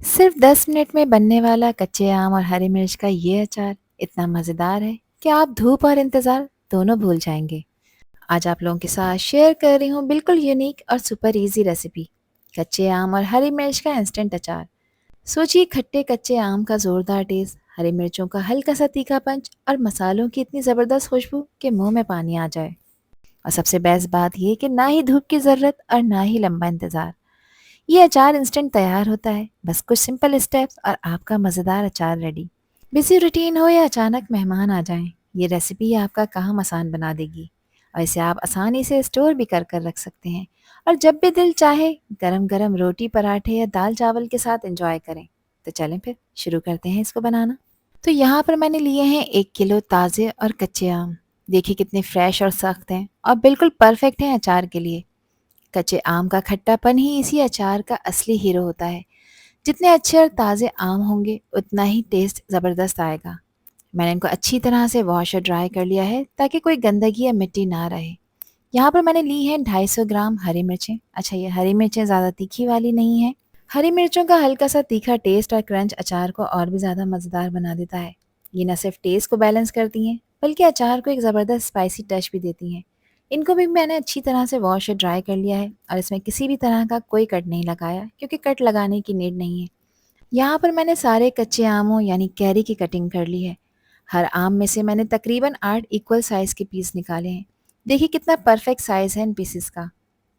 सिर्फ 10 मिनट में बनने वाला कच्चे आम और हरी मिर्च का ये अचार इतना मज़ेदार है कि आप धूप और इंतज़ार दोनों भूल जाएंगे। आज आप लोगों के साथ शेयर कर रही हूँ बिल्कुल यूनिक और सुपर इजी रेसिपी, कच्चे आम और हरी मिर्च का इंस्टेंट अचार। सोचिए, खट्टे कच्चे आम का ज़ोरदार टेस्ट, हरी मिर्चों का हल्का सा तीखा पंच और मसालों की इतनी ज़बरदस्त खुशबू कि मुंह में पानी आ जाए। और सबसे बेस्ट बात ये कि ना ही धूप की ज़रूरत और ना ही लंबा इंतज़ार। ये अचार इंस्टेंट तैयार होता है, बस कुछ सिंपल स्टेप्स और आपका मज़ेदार अचार रेडी। बिजी रूटीन हो या अचानक मेहमान आ जाएं, ये रेसिपी आपका काम आसान बना देगी। और इसे आप आसानी से स्टोर भी कर रख सकते हैं और जब भी दिल चाहे गरम गरम रोटी, पराठे या दाल चावल के साथ एंजॉय करें। तो चलें फिर शुरू करते हैं इसको बनाना। तो यहाँ पर मैंने लिए हैं 1 किलो ताज़े और कच्चे आम। देखिए कितने फ्रेश और सख्त हैं और बिल्कुल परफेक्ट हैं अचार के लिए। कच्चे आम का खट्टापन ही इसी अचार का असली हीरो होता है। जितने अच्छे और ताज़े आम होंगे उतना ही टेस्ट ज़बरदस्त आएगा। मैंने इनको अच्छी तरह से वॉश और ड्राई कर लिया है ताकि कोई गंदगी या मिट्टी ना रहे। यहाँ पर मैंने ली है 250 ग्राम हरी मिर्चें। अच्छा, ये हरी मिर्चें ज़्यादा तीखी वाली नहीं है। हरी मिर्चों का हल्का सा तीखा टेस्ट और क्रंच अचार को और भी ज़्यादा मज़ेदार बना देता है। ये न सिर्फ टेस्ट को बैलेंस करती हैं बल्कि अचार को एक ज़बरदस्त स्पाइसी टच भी देती हैं। इनको भी मैंने अच्छी तरह से वॉश और ड्राई कर लिया है और इसमें किसी भी तरह का कोई कट नहीं लगाया क्योंकि कट लगाने की नीड नहीं है। यहाँ पर मैंने सारे कच्चे आमों यानी कैरी की कटिंग कर ली है। हर आम में से मैंने तकरीबन 8 इक्वल साइज़ के पीस निकाले हैं। देखिए कितना परफेक्ट साइज़ है इन पीसेस का।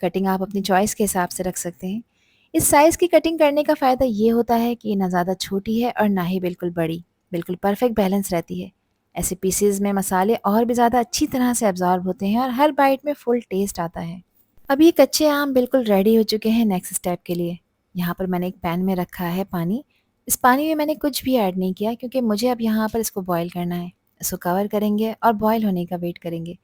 कटिंग आप अपनी चॉइस के हिसाब से रख सकते हैं। इस साइज़ की कटिंग करने का फ़ायदा ये होता है कि ये ना ज़्यादा छोटी है और ना ही बिल्कुल बड़ी, बिल्कुल परफेक्ट बैलेंस रहती है। ऐसे पीसेस में मसाले और भी ज़्यादा अच्छी तरह से एब्जॉर्ब होते हैं और हर बाइट में फुल टेस्ट आता है। अब ये कच्चे आम बिल्कुल रेडी हो चुके हैं नेक्स्ट स्टेप के लिए। यहाँ पर मैंने एक पैन में रखा है पानी। इस पानी में मैंने कुछ भी ऐड नहीं किया क्योंकि मुझे अब यहाँ पर इसको बॉईल करना है। इसको कवर करेंगे और बॉईल होने का वेट करेंगे।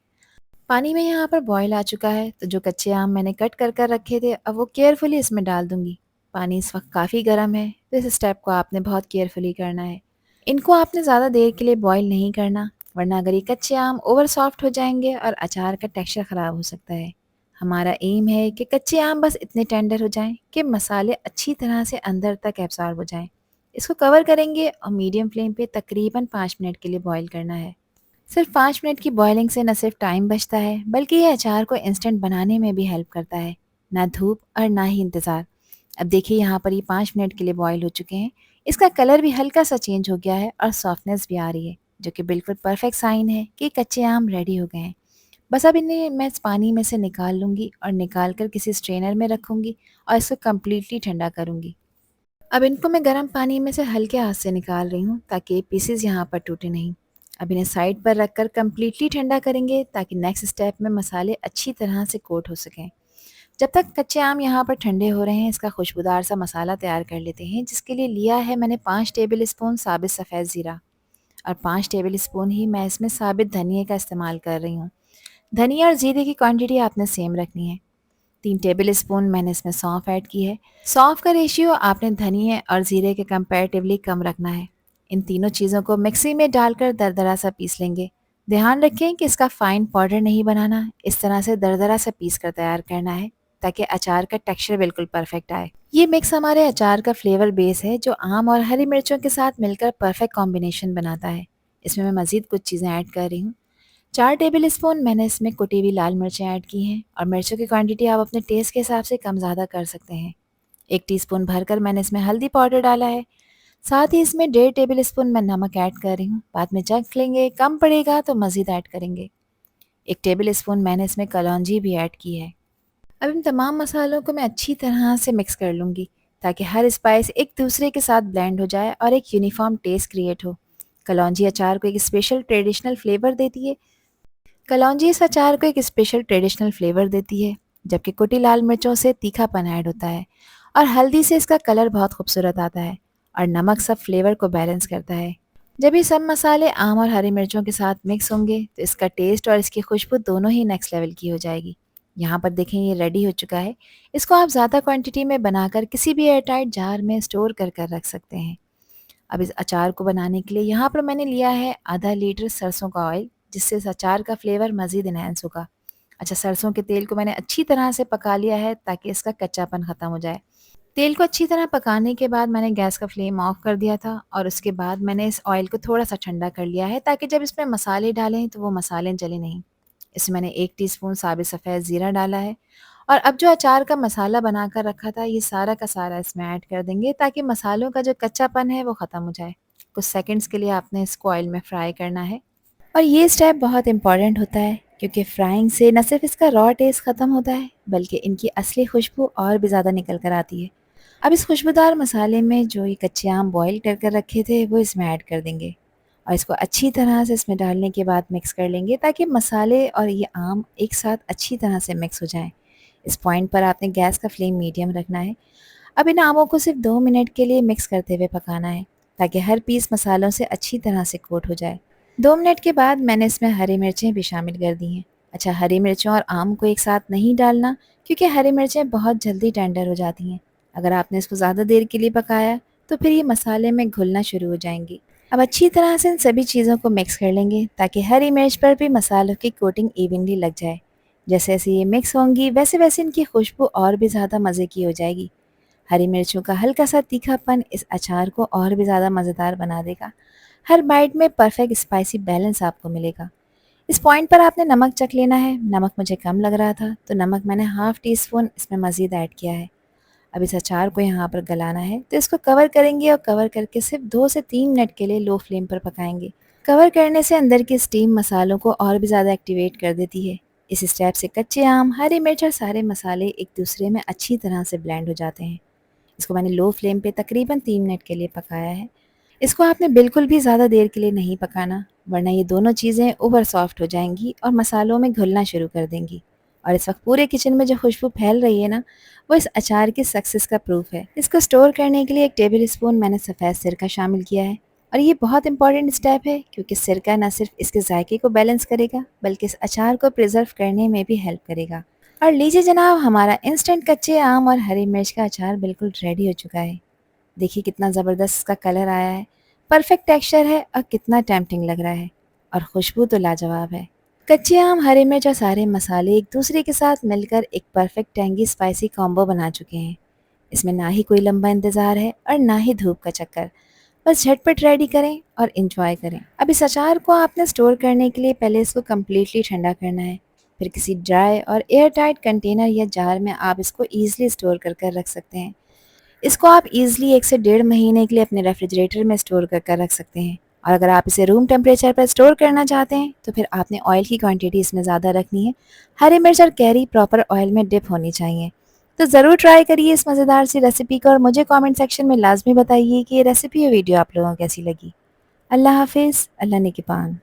पानी में यहाँ पर बॉईल आ चुका है तो जो कच्चे आम मैंने कट कर रखे थे अब वो केयरफुली इसमें डाल दूंगी। पानी इस वक्त काफ़ी गर्म है तो इस स्टेप को आपने बहुत केयरफुली करना है। इनको आपने ज़्यादा देर के लिए बॉईल नहीं करना, वरना अगर ये कच्चे आम ओवर सॉफ्ट हो जाएंगे और अचार का टेक्सचर ख़राब हो सकता है। हमारा एम है कि कच्चे आम बस इतने टेंडर हो जाएं कि मसाले अच्छी तरह से अंदर तक एब्सॉर्ब हो जाएं। इसको कवर करेंगे और मीडियम फ्लेम पे तकरीबन 5 मिनट के लिए बॉईल करना है। सिर्फ 5 मिनट की बॉइलिंग से न सिर्फ टाइम बचता है बल्कि ये अचार को इंस्टेंट बनाने में भी हेल्प करता है। ना धूप और ना ही इंतज़ार। अब देखिए यहाँ पर ये 5 मिनट के लिए बॉईल हो चुके हैं। इसका कलर भी हल्का सा चेंज हो गया है और सॉफ्टनेस भी आ रही है, जो कि बिल्कुल परफेक्ट साइन है कि कच्चे आम रेडी हो गए हैं। बस अब इन्हें मैं इस पानी में से निकाल लूँगी और निकाल कर किसी स्ट्रेनर में रखूँगी और इसको कम्प्लीटली ठंडा करूँगी। अब इनको मैं गर्म पानी में से हल्के हाथ से निकाल रही हूँ ताकि ये पीसेस यहाँ पर टूटे नहीं। अब इन्हें साइड पर रखकर कम्प्लीटली ठंडा करेंगे ताकि नेक्स्ट स्टेप में मसाले अच्छी तरह से कोट हो सकें। जब तक कच्चे आम यहाँ पर ठंडे हो रहे हैं, इसका खुशबूदार सा मसाला तैयार कर लेते हैं, जिसके लिए लिया है मैंने 5 टेबल स्पून साबित सफ़ेद ज़ीरा और 5 टेबल स्पून ही मैं इसमें साबित धनिया का इस्तेमाल कर रही हूँ। धनिया और ज़ीरे की क्वांटिटी आपने सेम रखनी है। 3 टेबल स्पून मैंने इसमें सौंफ ऐड की है। सौंफ का रेशियो आपने धनिया और ज़ीरे के कंपैरेटिवली कम रखना है। इन तीनों चीज़ों को मिक्सी में डालकर दरदरा सा पीस लेंगे। ध्यान रखें कि इसका फाइन पाउडर नहीं बनाना, इस तरह से दरदरा सा पीस कर तैयार करना है ताकि अचार का टेक्सचर बिल्कुल परफेक्ट आए। ये मिक्स हमारे अचार का फ्लेवर बेस है जो आम और हरी मिर्चों के साथ मिलकर परफेक्ट कॉम्बिनेशन बनाता है। इसमें मैं मज़ीद कुछ चीज़ें ऐड कर रही हूँ। 4 टेबल स्पून मैंने इसमें कुटी हुई लाल मिर्चें ऐड की हैं और मिर्चों की क्वांटिटी आप अपने टेस्ट के हिसाब से कम ज़्यादा कर सकते हैं। 1 टीस्पून भरकर मैंने इसमें हल्दी पाउडर डाला है। साथ ही इसमें 1.5 टेबल स्पून मैं नमक ऐड कर रही हूँ। बाद में चख लेंगे, कम पड़ेगा तो मज़ीद ऐड करेंगे। 1 टेबल स्पून मैंने इसमें कलौंजी भी ऐड की है। अब इन तमाम मसालों को मैं अच्छी तरह से मिक्स कर लूँगी ताकि हर स्पाइस एक दूसरे के साथ ब्लेंड हो जाए और एक यूनिफॉर्म टेस्ट क्रिएट हो। कलौंजी अचार को एक स्पेशल ट्रेडिशनल फ्लेवर देती है। कलौंजी इस अचार को एक स्पेशल ट्रेडिशनल फ्लेवर देती है, जबकि कुटी लाल मिर्चों से तीखापन ऐड होता है और हल्दी से इसका कलर बहुत खूबसूरत आता है और नमक सब फ्लेवर को बैलेंस करता है। जब ये सब मसाले आम और हरी मिर्चों के साथ मिक्स होंगे तो इसका टेस्ट और इसकी खुशबू दोनों ही नेक्स्ट लेवल की हो जाएगी। यहाँ पर देखें ये रेडी हो चुका है। इसको आप ज़्यादा क्वांटिटी में बनाकर किसी भी एयरटाइट जार में स्टोर कर रख सकते हैं। अब इस अचार को बनाने के लिए यहाँ पर मैंने लिया है आधा लीटर सरसों का ऑयल, जिससे इस अचार का फ्लेवर मज़ीद इन्हेंस होगा। अच्छा, सरसों के तेल को मैंने अच्छी तरह से पका लिया है ताकि इसका कच्चापन ख़त्म हो जाए। तेल को अच्छी तरह पकाने के बाद मैंने गैस का फ्लेम ऑफ कर दिया था और उसके बाद मैंने इस ऑयल को थोड़ा-सा ठंडा कर लिया है ताकि जब इसमें मसाले डालें तो वो मसाले जले नहीं। इसमें मैंने 1 टीस्पून साबित सफ़ेद ज़ीरा डाला है और अब जो अचार का मसाला बनाकर रखा था ये सारा का सारा इसमें ऐड कर देंगे ताकि मसालों का जो कच्चापन है वो ख़त्म हो जाए। कुछ सेकंड्स के लिए आपने इसको ऑयल में फ्राई करना है और ये स्टेप बहुत इम्पॉर्टेंट होता है क्योंकि फ्राइंग से न सिर्फ इसका रॉ टेस्ट ख़त्म होता है बल्कि इनकी असली खुशबू और भी ज़्यादा निकल कर आती है। अब इस खुशबूदार मसाले में जो ये कच्चे आम बॉईल कर कर रखे थे वो इसमें ऐड कर देंगे और इसको अच्छी तरह से इसमें डालने के बाद मिक्स कर लेंगे ताकि मसाले और ये आम एक साथ अच्छी तरह से मिक्स हो जाएं। इस पॉइंट पर आपने गैस का फ्लेम मीडियम रखना है। अब इन आमों को सिर्फ 2 मिनट के लिए मिक्स करते हुए पकाना है ताकि हर पीस मसालों से अच्छी तरह से कोट हो जाए। 2 मिनट के बाद मैंने इसमें हरी मिर्चें भी शामिल कर दी हैं। अच्छा, हरी मिर्चों और आम को एक साथ नहीं डालना क्योंकि हरी मिर्चें बहुत जल्दी टेंडर हो जाती हैं। अगर आपने इसको ज़्यादा देर के लिए पकाया तो फिर ये मसाले में घुलना शुरू हो जाएंगी। अब अच्छी तरह से इन सभी चीज़ों को मिक्स कर लेंगे ताकि हरी मिर्च पर भी मसालों की कोटिंग इवनली लग जाए। जैसे जैसे ये मिक्स होंगी वैसे वैसे इनकी खुशबू और भी ज़्यादा मज़े की हो जाएगी। हरी मिर्चों का हल्का सा तीखापन इस अचार को और भी ज़्यादा मज़ेदार बना देगा। हर बाइट में परफेक्ट स्पाइसी बैलेंस आपको मिलेगा। इस पॉइंट पर आपने नमक चख लेना है। नमक मुझे कम लग रहा था तो नमक मैंने हाफ़ टी स्पून इसमें मज़ीद ऐड किया है। अब इस अचार को यहाँ पर गलाना है तो इसको कवर करेंगे और कवर करके सिर्फ 2 से 3 मिनट के लिए लो फ्लेम पर पकाएंगे। कवर करने से अंदर की स्टीम मसालों को और भी ज़्यादा एक्टिवेट कर देती है। इस स्टेप से कच्चे आम, हरी मिर्च और सारे मसाले एक दूसरे में अच्छी तरह से ब्लेंड हो जाते हैं। इसको मैंने लो फ्लेम पे तकरीबन 3 मिनट के लिए पकाया है। इसको आपने बिल्कुल भी ज़्यादा देर के लिए नहीं पकाना वरना ये दोनों चीज़ें ओवर सॉफ्ट हो जाएंगी और मसालों में घुलना शुरू कर देंगी। और इस वक्त पूरे किचन में जो खुशबू फैल रही है ना, वो इस अचार की सक्सेस का प्रूफ है। इसको स्टोर करने के लिए 1 टेबल स्पून मैंने सफ़ेद सिरका शामिल किया है और ये बहुत इंपॉर्टेंट स्टेप है क्योंकि सिरका न सिर्फ इसके जायके को बैलेंस करेगा बल्कि इस अचार को प्रिजर्व करने में भी हेल्प करेगा। और लीजिए जनाब, हमारा इंस्टेंट कच्चे आम और हरी मिर्च का अचार बिल्कुल रेडी हो चुका है। देखिए कितना ज़बरदस्त इसका कलर आया है, परफेक्ट टेक्सचर है और कितना टेम्प्टिंग लग रहा है और खुशबू तो लाजवाब है। कच्चे आम, हरी मिर्च और सारे मसाले एक दूसरे के साथ मिलकर एक परफेक्ट टैंगी स्पाइसी कॉम्बो बना चुके हैं। इसमें ना ही कोई लंबा इंतज़ार है और ना ही धूप का चक्कर। बस झटपट रेडी करें और इन्जॉय करें। अब इस अचार को आपने स्टोर करने के लिए पहले इसको कम्प्लीटली ठंडा करना है। फिर किसी ड्राई और एयर टाइट कंटेनर या जार में आप इसको ईज़िली स्टोर कर रख सकते हैं। इसको आप ईज़िली 1 से डेढ़ महीने के लिए अपने रेफ्रिजरेटर में स्टोर कर रख सकते हैं। और अगर आप इसे रूम टेम्परेचर पर स्टोर करना चाहते हैं तो फिर आपने ऑयल की क्वांटिटी इसमें ज़्यादा रखनी है। हरी मिर्च और कैरी प्रॉपर ऑयल में डिप होनी चाहिए। तो ज़रूर ट्राई करिए इस मज़ेदार सी रेसिपी को और मुझे कमेंट सेक्शन में लाज़मी बताइए कि ये रेसिपी और वीडियो आप लोगों को कैसी लगी। अल्लाह हाफ़िज़, अल्लाह निगहबान।